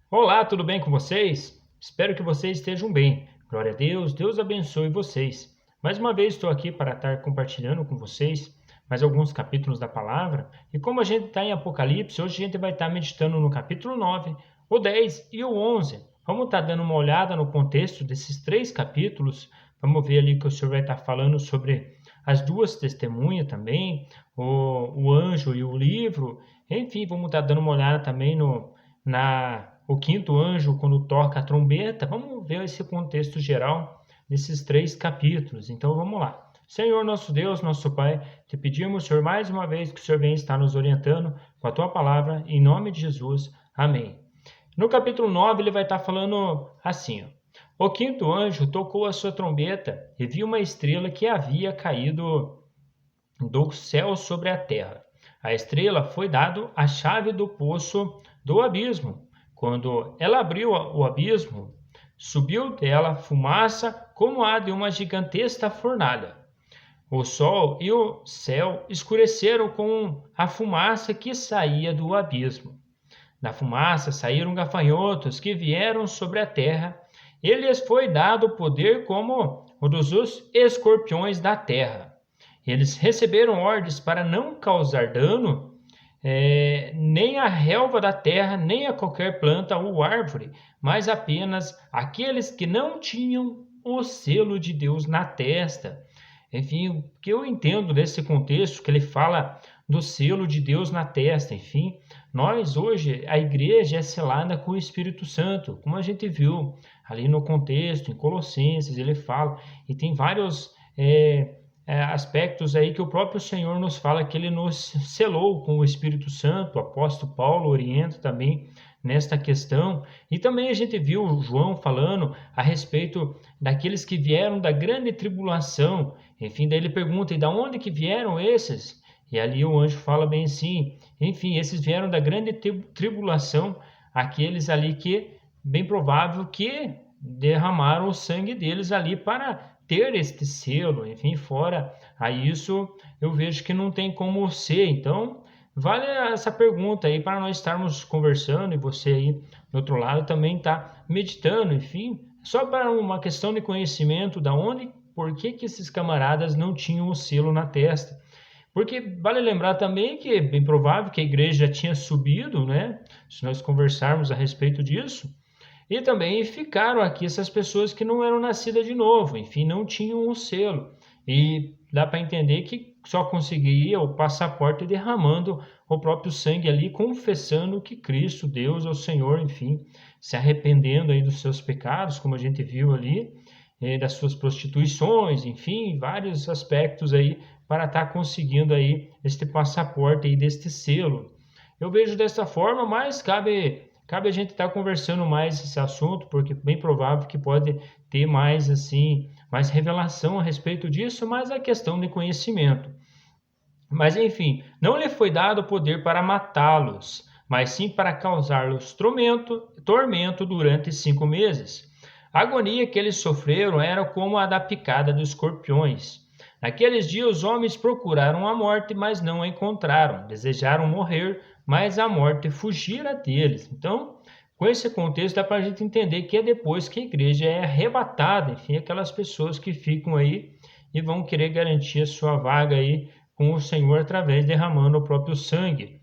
Olá, tudo bem com vocês? Espero que vocês estejam bem. Glória a Deus, Deus abençoe vocês. Mais uma vez estou aqui para estar compartilhando com vocês mais alguns capítulos da palavra. E como a gente está em Apocalipse, hoje a gente vai estar meditando no capítulo 9, o 10 e o 11. Vamos estar dando uma olhada no contexto desses três capítulos. Vamos ver ali que o Senhor vai estar falando sobre as duas testemunhas também, o anjo e o livro. Enfim, vamos estar dando uma olhada também o quinto anjo, quando toca a trombeta. Vamos ver esse contexto geral desses três capítulos. Então vamos lá. Senhor nosso Deus, nosso Pai, te pedimos, Senhor, mais uma vez que o Senhor venha estar nos orientando com a tua palavra, em nome de Jesus. Amém. No capítulo 9, ele vai estar falando assim, ó. O quinto anjo tocou a sua trombeta e viu uma estrela que havia caído do céu sobre a terra. A estrela foi dado a chave do poço do abismo. Quando ela abriu o abismo, subiu dela fumaça como a de uma gigantesca fornalha. O sol e o céu escureceram com a fumaça que saía do abismo. Da fumaça saíram gafanhotos que vieram sobre a terra. E lhes foi dado poder como o dos escorpiões da terra. Eles receberam ordens para não causar dano nem à relva da terra, nem a qualquer planta ou árvore, mas apenas aqueles que não tinham o selo de Deus na testa. Enfim, o que eu entendo desse contexto, que ele fala do selo de Deus na testa, enfim, nós hoje, a igreja é selada com o Espírito Santo, como a gente viu ali no contexto, em Colossenses, ele fala, e tem vários aspectos aí que o próprio Senhor nos fala que ele nos selou com o Espírito Santo. O apóstolo Paulo orienta também nesta questão. E também a gente viu João falando a respeito daqueles que vieram da grande tribulação. Enfim, daí ele pergunta: e da onde que vieram esses? E ali o anjo fala bem assim: enfim, esses vieram da grande tribulação, aqueles ali que, bem provável que derramaram o sangue deles ali para ter este selo, enfim, fora a isso, eu vejo que não tem como ser. Então, vale essa pergunta aí para nós estarmos conversando e você aí do outro lado também tá meditando, enfim, só para uma questão de conhecimento da onde, por que que esses camaradas não tinham o selo na testa. Porque vale lembrar também que é bem provável que a igreja já tinha subido, né? Se nós conversarmos a respeito disso, e também ficaram aqui essas pessoas que não eram nascidas de novo, enfim, não tinham um selo. E dá para entender que só conseguiria o passaporte derramando o próprio sangue ali, confessando que Cristo, Deus é o Senhor, enfim, se arrependendo aí dos seus pecados, como a gente viu ali, das suas prostituições, enfim, vários aspectos aí para estar conseguindo aí este passaporte aí deste selo. Eu vejo dessa forma, mas cabe a gente estar conversando mais esse assunto, porque é bem provável que pode ter mais assim, mais revelação a respeito disso, mas é questão de conhecimento. Mas enfim, não lhe foi dado poder para matá-los, mas sim para causar-lhes tormento durante 5 meses. A agonia que eles sofreram era como a da picada dos escorpiões. Naqueles dias os homens procuraram a morte, mas não a encontraram. Desejaram morrer, mas a morte fugira deles. Então, com esse contexto, dá para a gente entender que é depois que a igreja é arrebatada, enfim, aquelas pessoas que ficam aí e vão querer garantir a sua vaga aí com o Senhor através derramando o próprio sangue.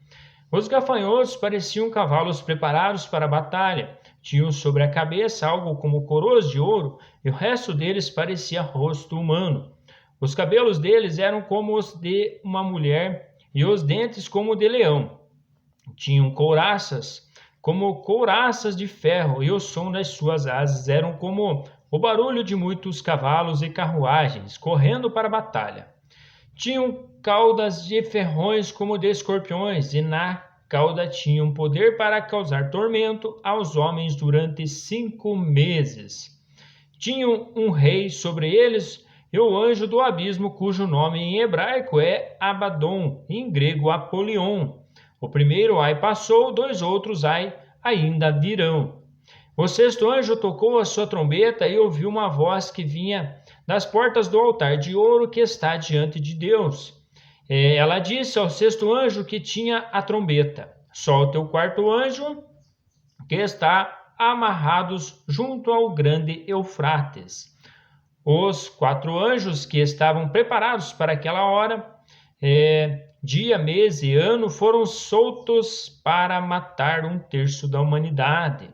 Os gafanhotos pareciam cavalos preparados para a batalha. Tinham sobre a cabeça algo como coroas de ouro e o resto deles parecia rosto humano. Os cabelos deles eram como os de uma mulher e os dentes como de leão. Tinham couraças como couraças de ferro e o som das suas asas eram como o barulho de muitos cavalos e carruagens correndo para a batalha. Tinham caudas de ferrões como de escorpiões, e na cauda tinham poder para causar tormento aos homens durante 5 meses. Tinham um rei sobre eles, e o anjo do abismo, cujo nome em hebraico é Abaddon, e em grego Apolion. O primeiro ai passou, 2 outros ai ainda virão. O sexto anjo tocou a sua trombeta e ouviu uma voz que vinha das portas do altar de ouro que está diante de Deus. Ela disse ao sexto anjo que tinha a trombeta: solte o quarto anjo que está amarrados junto ao grande Eufrates. Os 4 anjos que estavam preparados para aquela hora, dia, mês e ano, foram soltos para matar 1/3 da humanidade.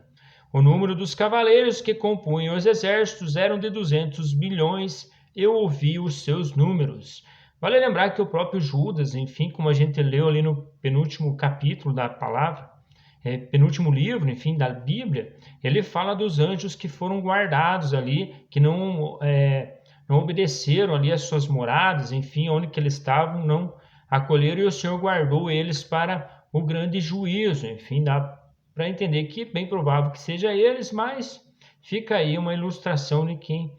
O número dos cavaleiros que compunham os exércitos eram de 200 bilhões. Eu ouvi os seus números. Vale lembrar que o próprio Judas, enfim, como a gente leu ali no penúltimo capítulo da palavra, penúltimo livro, enfim, da Bíblia, ele fala dos anjos que foram guardados ali, que não obedeceram ali as suas moradas, enfim, onde que eles estavam, não acolheram, e o Senhor guardou eles para o grande juízo. Enfim, dá para entender que é bem provável que seja eles, mas fica aí uma ilustração de quem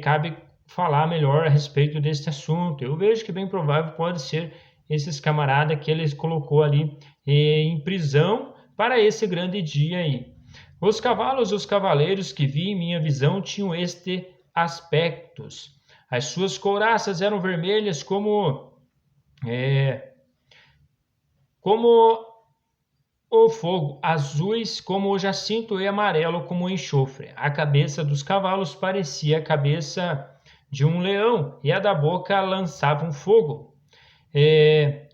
cabe falar melhor a respeito desse assunto. Eu vejo que bem provável pode ser esses camaradas que eles colocou ali em prisão para esse grande dia aí. Os cavalos e os cavaleiros que vi em minha visão tinham este aspectos. As suas couraças eram vermelhas como o fogo, azuis como o jacinto e amarelo como o enxofre. A cabeça dos cavalos parecia a cabeça de um leão, e a da boca lançava um fogo,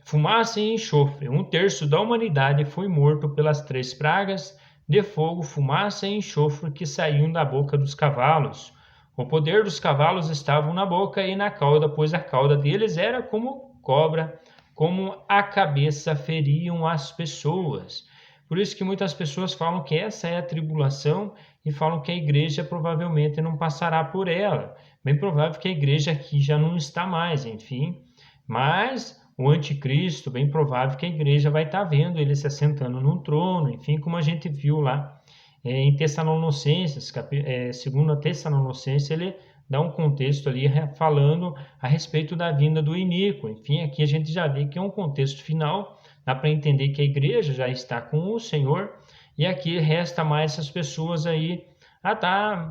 fumaça e enxofre. 1/3 da humanidade foi morto pelas 3 pragas de fogo, fumaça e enxofre que saíam da boca dos cavalos. O poder dos cavalos estava na boca e na cauda, pois a cauda deles era como cobra, como a cabeça feriam as pessoas. Por isso que muitas pessoas falam que essa é a tribulação e falam que a igreja provavelmente não passará por ela. Bem provável que a igreja aqui já não está mais, enfim. Mas o anticristo, bem provável que a igreja vai estar vendo ele se assentando num trono, enfim, como a gente viu lá em Tessalonicenses, segundo a Tessalonicenses, ele dá um contexto ali falando a respeito da vinda do iníquo. Enfim, aqui a gente já vê que é um contexto final, dá para entender que a igreja já está com o Senhor, e aqui resta mais essas pessoas aí,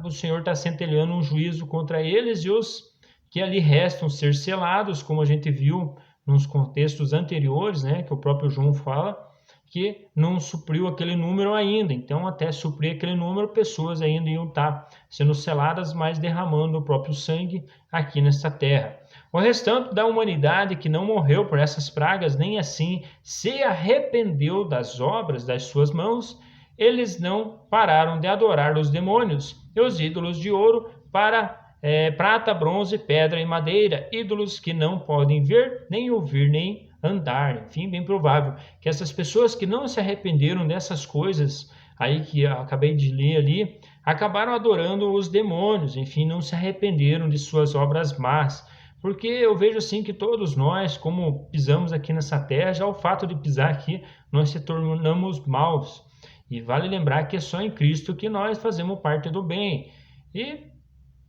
o Senhor está centelhando um juízo contra eles, e os que ali restam ser selados, como a gente viu nos contextos anteriores, né, que o próprio João fala, que não supriu aquele número ainda. Então, até suprir aquele número, pessoas ainda iam estar sendo seladas, mas derramando o próprio sangue aqui nesta terra. O restante da humanidade que não morreu por essas pragas, nem assim se arrependeu das obras das suas mãos, eles não pararam de adorar os demônios e os ídolos de ouro, prata, bronze, pedra e madeira, ídolos que não podem ver, nem ouvir, nem andar. Enfim, bem provável que essas pessoas que não se arrependeram dessas coisas aí que eu acabei de ler ali, acabaram adorando os demônios, enfim, não se arrependeram de suas obras más. Porque eu vejo assim que todos nós, como pisamos aqui nessa terra, já o fato de pisar aqui, nós se tornamos maus. E vale lembrar que é só em Cristo que nós fazemos parte do bem. E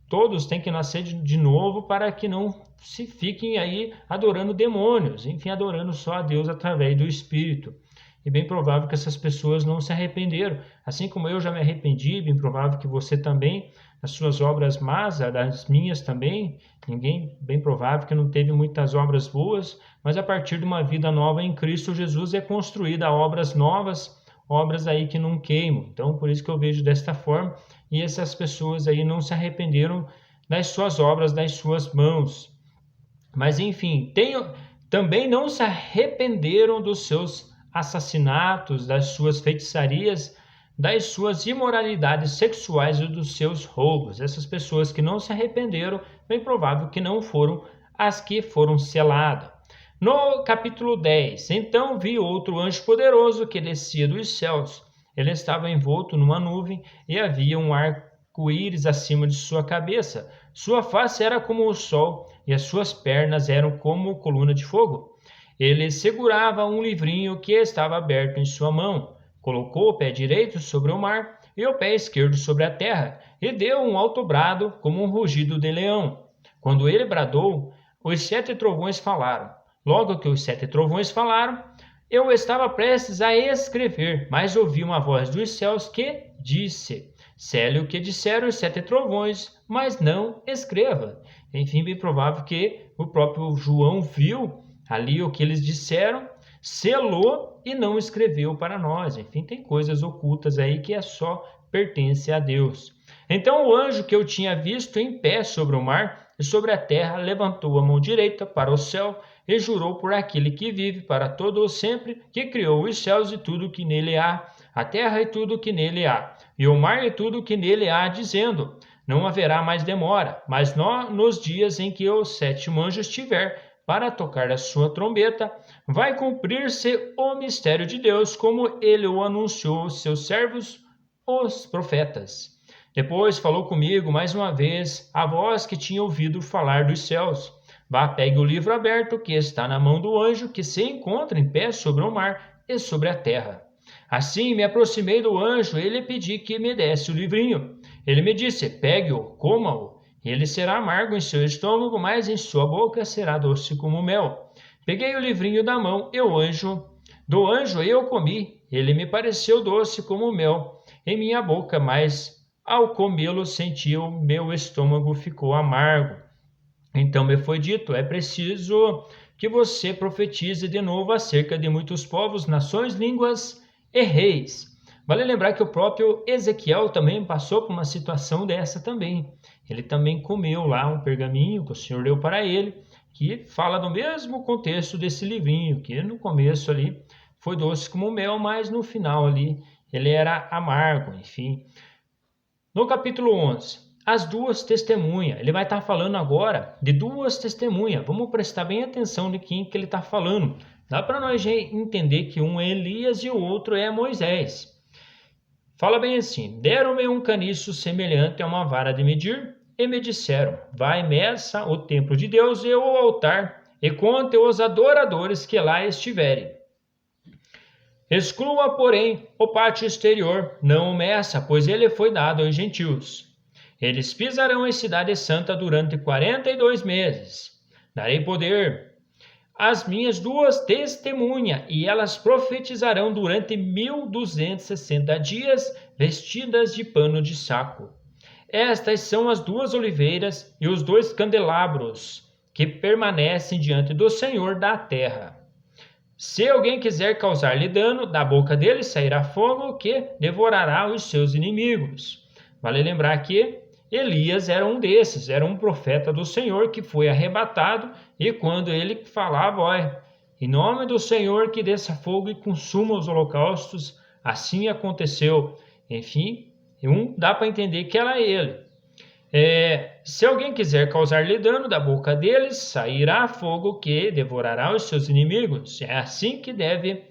todos têm que nascer de novo para que não se fiquem aí adorando demônios, enfim, adorando só a Deus através do Espírito. E bem provável que essas pessoas não se arrependeram, assim como eu já me arrependi, bem provável que você também, das suas obras más, das minhas também, bem provável que não teve muitas obras boas, mas a partir de uma vida nova em Cristo Jesus é construída obras novas, obras aí que não queimam. Então, por isso que eu vejo desta forma, e essas pessoas aí não se arrependeram das suas obras, das suas mãos. Mas, enfim, também não se arrependeram dos seus assassinatos, das suas feitiçarias, das suas imoralidades sexuais e dos seus roubos. Essas pessoas que não se arrependeram, bem provável que não foram as que foram seladas. No capítulo 10, então vi outro anjo poderoso que descia dos céus. Ele estava envolto numa nuvem e havia um arco-íris acima de sua cabeça. Sua face era como o sol e as suas pernas eram como coluna de fogo. Ele segurava um livrinho que estava aberto em sua mão. Colocou o pé direito sobre o mar e o pé esquerdo sobre a terra e deu um alto brado como um rugido de leão. Quando ele bradou, os 7 trovões falaram. Logo que os 7 trovões falaram, eu estava prestes a escrever, mas ouvi uma voz dos céus que disse: cele o que disseram os 7 trovões, mas não escreva. Enfim, bem provável que o próprio João viu ali o que eles disseram, selou e não escreveu para nós. Enfim, tem coisas ocultas aí que é só pertence a Deus. Então o anjo que eu tinha visto em pé sobre o mar e sobre a terra levantou a mão direita para o céu e jurou por aquele que vive para todo o sempre, que criou os céus e tudo que nele há, a terra e tudo que nele há, e o mar e tudo que nele há, dizendo: não haverá mais demora, mas nos dias em que o sétimo anjo estiver para tocar a sua trombeta, vai cumprir-se o mistério de Deus, como ele o anunciou aos seus servos, os profetas. Depois falou comigo mais uma vez a voz que tinha ouvido falar dos céus. Vá, pegue o livro aberto que está na mão do anjo que se encontra em pé sobre o mar e sobre a terra. Assim me aproximei do anjo e lhe pedi que me desse o livrinho. Ele me disse: pegue-o, coma-o. Ele será amargo em seu estômago, mas em sua boca será doce como mel. Peguei o livrinho da mão e do anjo eu comi. Ele me pareceu doce como mel em minha boca, mas ao comê-lo senti o meu estômago ficou amargo. Então me foi dito: é preciso que você profetize de novo acerca de muitos povos, nações, línguas e reis. Vale lembrar que o próprio Ezequiel também passou por uma situação dessa também. Ele também comeu lá um pergaminho que o Senhor deu para ele, que fala do mesmo contexto desse livrinho, que no começo ali foi doce como mel, mas no final ali ele era amargo, enfim. No capítulo 11, as duas testemunhas. Ele vai estar falando agora de duas testemunhas. Vamos prestar bem atenção de quem que ele está falando. Dá para nós entender que um é Elias e o outro é Moisés. Fala bem assim: deram-me um caniço semelhante a uma vara de medir e me disseram: vai, meça o templo de Deus e o altar e conte os adoradores que lá estiverem. Exclua, porém, o pátio exterior, não o meça, pois ele foi dado aos gentios. Eles pisarão a cidade santa durante 42 meses. Darei poder às minhas duas testemunhas, e elas profetizarão durante 1260 dias, vestidas de pano de saco. Estas são as duas oliveiras e os dois candelabros que permanecem diante do Senhor da terra. Se alguém quiser causar-lhe dano, da boca dele sairá fogo que devorará os seus inimigos. Vale lembrar que Elias era um desses, era um profeta do Senhor que foi arrebatado, e quando ele falava: olha, em nome do Senhor que desça fogo e consuma os holocaustos, assim aconteceu. Enfim, dá para entender que era ele. Se alguém quiser causar-lhe dano, da boca deles sairá fogo que devorará os seus inimigos. É assim que deve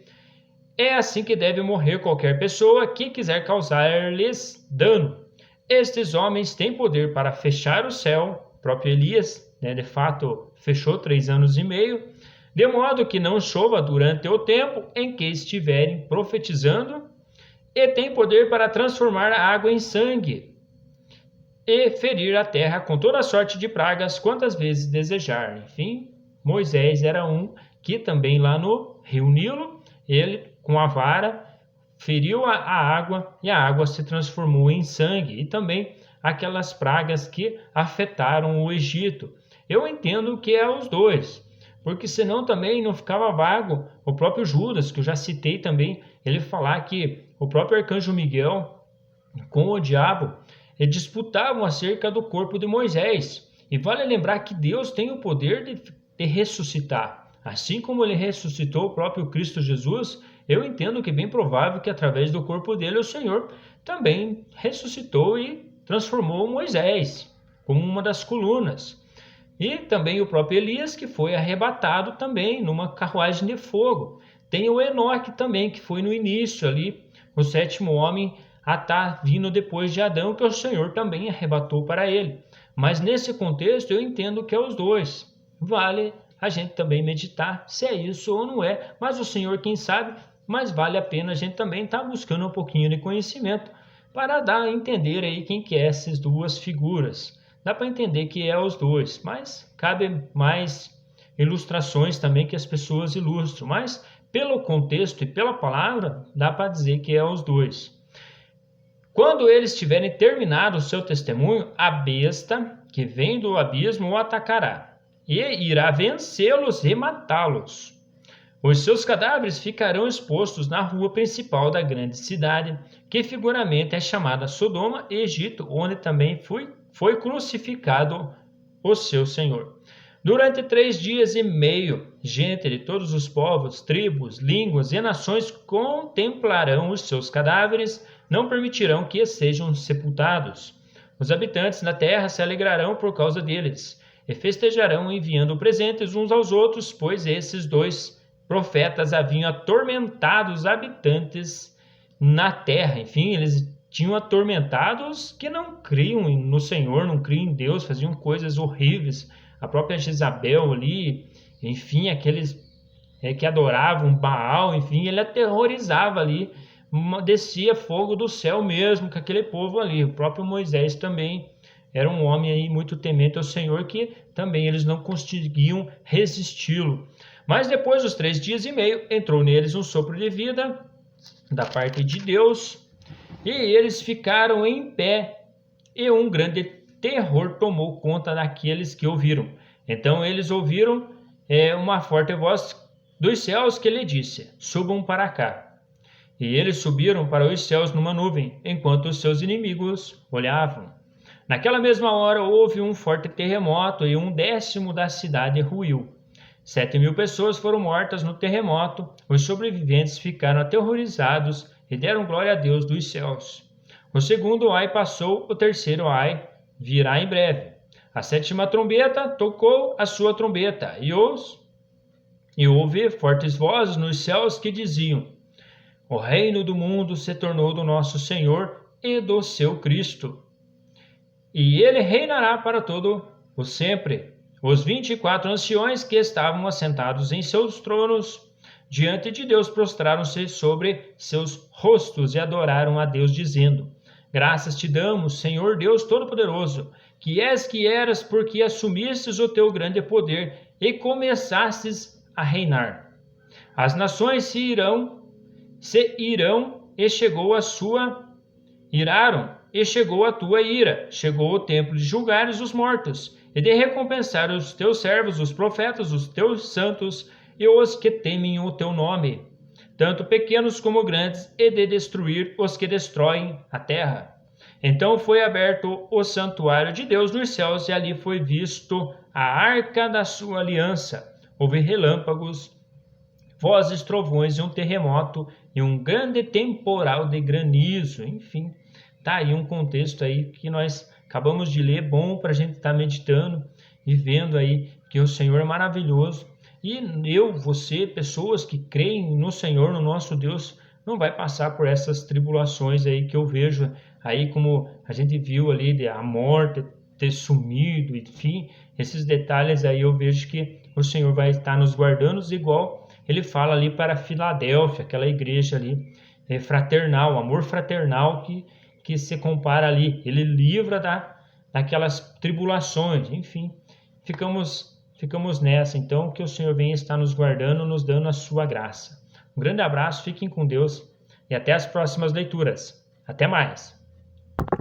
morrer qualquer pessoa que quiser causar-lhes dano. Estes homens têm poder para fechar o céu. O próprio Elias, de fato, fechou 3 anos e meio, de modo que não chova durante o tempo em que estiverem profetizando, e tem poder para transformar a água em sangue e ferir a terra com toda sorte de pragas quantas vezes desejar. Enfim, Moisés era um que também lá no rio Nilo, ele com a vara feriu a água e a água se transformou em sangue, e também aquelas pragas que afetaram o Egito. Eu entendo que é os dois, porque senão também não ficava vago o próprio Judas, que eu já citei também, ele falar que o próprio arcanjo Miguel com o diabo disputavam acerca do corpo de Moisés. E vale lembrar que Deus tem o poder de ressuscitar. Assim como ele ressuscitou o próprio Cristo Jesus, eu entendo que é bem provável que através do corpo dele o Senhor também ressuscitou e transformou Moisés como uma das colunas. E também o próprio Elias, que foi arrebatado também numa carruagem de fogo. Tem o Enoque também, que foi no início ali, o 7º homem a estar vindo depois de Adão, que o Senhor também arrebatou para ele. Mas nesse contexto eu entendo que é os dois. Vale a gente também meditar se é isso ou não é, mas o Senhor quem sabe, mas vale a pena a gente também estar buscando um pouquinho de conhecimento para dar a entender aí quem que é essas duas figuras. Dá para entender que é os dois, mas cabe mais ilustrações também que as pessoas ilustram, mas pelo contexto e pela palavra dá para dizer que é os dois. Quando eles tiverem terminado o seu testemunho, a besta que vem do abismo o atacará e irá vencê-los e matá-los. Os seus cadáveres ficarão expostos na rua principal da grande cidade, que figuramente é chamada Sodoma e Egito, onde também foi crucificado o seu Senhor. Durante 3 dias e meio, gente de todos os povos, tribos, línguas e nações contemplarão os seus cadáveres, não permitirão que sejam sepultados. Os habitantes da terra se alegrarão por causa deles, e festejarão enviando presentes uns aos outros, pois esses dois profetas haviam atormentado os habitantes na terra. Enfim, eles tinham atormentado os que não criam no Senhor, não criam em Deus, faziam coisas horríveis. A própria Jezabel ali, enfim, aqueles que adoravam Baal, enfim, ele aterrorizava ali, descia fogo do céu mesmo com aquele povo ali. O próprio Moisés também era um homem aí muito temente ao Senhor, que também eles não conseguiam resisti-lo. Mas depois dos 3 dias e meio, entrou neles um sopro de vida da parte de Deus, e eles ficaram em pé, e um grande terror tomou conta daqueles que ouviram. Então eles ouviram uma forte voz dos céus que lhe disse: subam para cá. E eles subiram para os céus numa nuvem, enquanto os seus inimigos olhavam. Naquela mesma hora houve um forte terremoto e 1/10 da cidade ruiu. 7.000 pessoas foram mortas no terremoto. Os sobreviventes ficaram aterrorizados e deram glória a Deus dos céus. O segundo ai passou, o terceiro ai virá em breve. A 7ª trombeta tocou a sua trombeta, e houve fortes vozes nos céus que diziam: o reino do mundo se tornou do nosso Senhor e do seu Cristo, e ele reinará para todo o sempre. Os 24 anciões que estavam assentados em seus tronos diante de Deus prostraram-se sobre seus rostos e adoraram a Deus, dizendo: graças te damos, Senhor Deus Todo-Poderoso, que és que eras, porque assumistes o teu grande poder e começastes a reinar. As nações se irão e chegou a sua iraram e chegou a tua ira. Chegou o tempo de julgares os mortos e de recompensar os teus servos, os profetas, os teus santos e os que temem o teu nome, tanto pequenos como grandes, e de destruir os que destroem a terra. Então foi aberto o santuário de Deus nos céus, e ali foi visto a arca da sua aliança. Houve relâmpagos, vozes, trovões e um terremoto e um grande temporal de granizo. Enfim, tá aí um contexto aí que nós acabamos de ler, bom para a gente estar meditando e vendo aí que o Senhor é maravilhoso. E você, pessoas que creem no Senhor, no nosso Deus, não vai passar por essas tribulações aí que eu vejo aí, como a gente viu ali, de a morte ter sumido, enfim, esses detalhes aí eu vejo que o Senhor vai estar nos guardando, igual ele fala ali para Filadélfia, aquela igreja ali, fraternal, amor fraternal que se compara ali, ele livra daquelas tribulações. Enfim, ficamos nessa, então, que o Senhor venha estar nos guardando, nos dando a sua graça. Um grande abraço, fiquem com Deus e até as próximas leituras. Até mais!